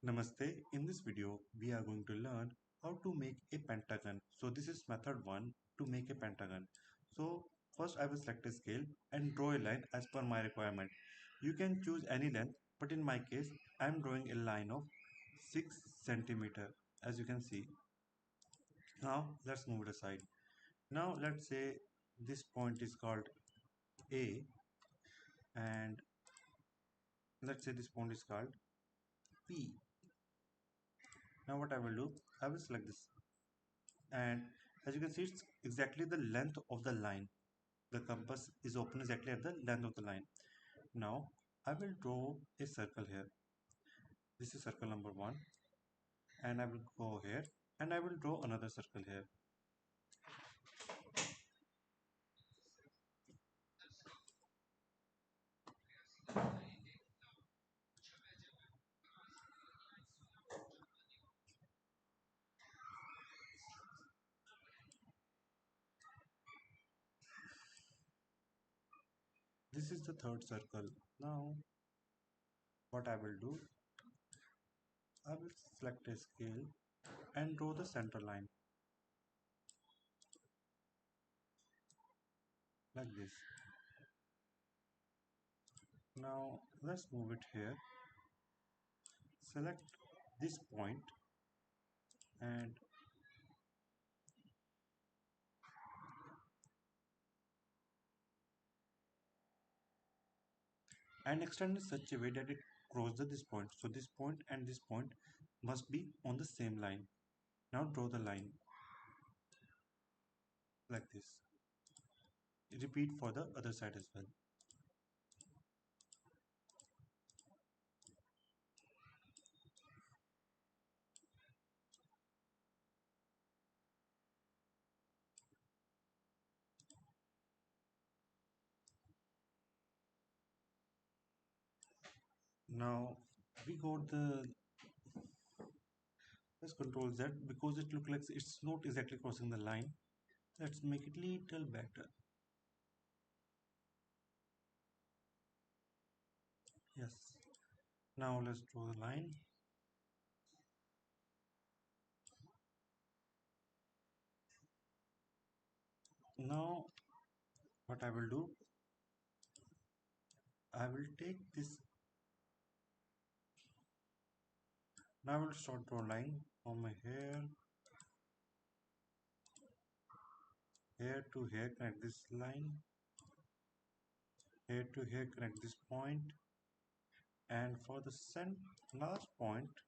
Namaste. In this video, we are going to learn how to make a pentagon. So this is method 1 to make a pentagon. So first I will select a scale and draw a line as per my requirement. You can choose any length, but in my case, I am drawing a line of 6 centimeter, as you can see. Now let's move it aside. Now let's say this point is called A, and let's say this point is called P. Now what I will do, I will select this, and as you can see, it's exactly the length of the line. The compass is open exactly at the length of the line. Now I will draw a circle here. This is circle number 1, and I will go here and I will draw another circle here. This is the third circle. Now what I will do, I will select a scale and draw the center line like this. Now let's move it here. Select this point and extend in such a way that it crosses this point. So this point and this point must be on the same line. Now draw the line like this. Repeat for the other side as well. Now we got the, let's control Z because it looks like it's not exactly crossing the line. Let's make it little better. Yes. Now let's draw the line. Now what I will do, I will take this. Now I will start draw line from my here to here, connect this line, here to here, connect this point, and for the last point,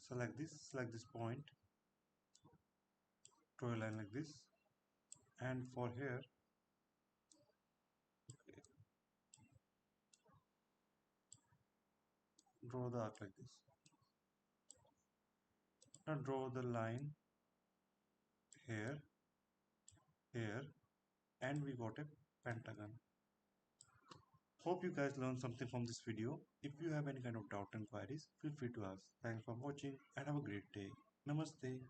select this point, draw a line like this, and for here, draw the arc like this. Now draw the line here, here, and we got a pentagon. Hope you guys learned something from this video. If you have any kind of doubt and queries, feel free to ask. Thanks for watching and have a great day. Namaste.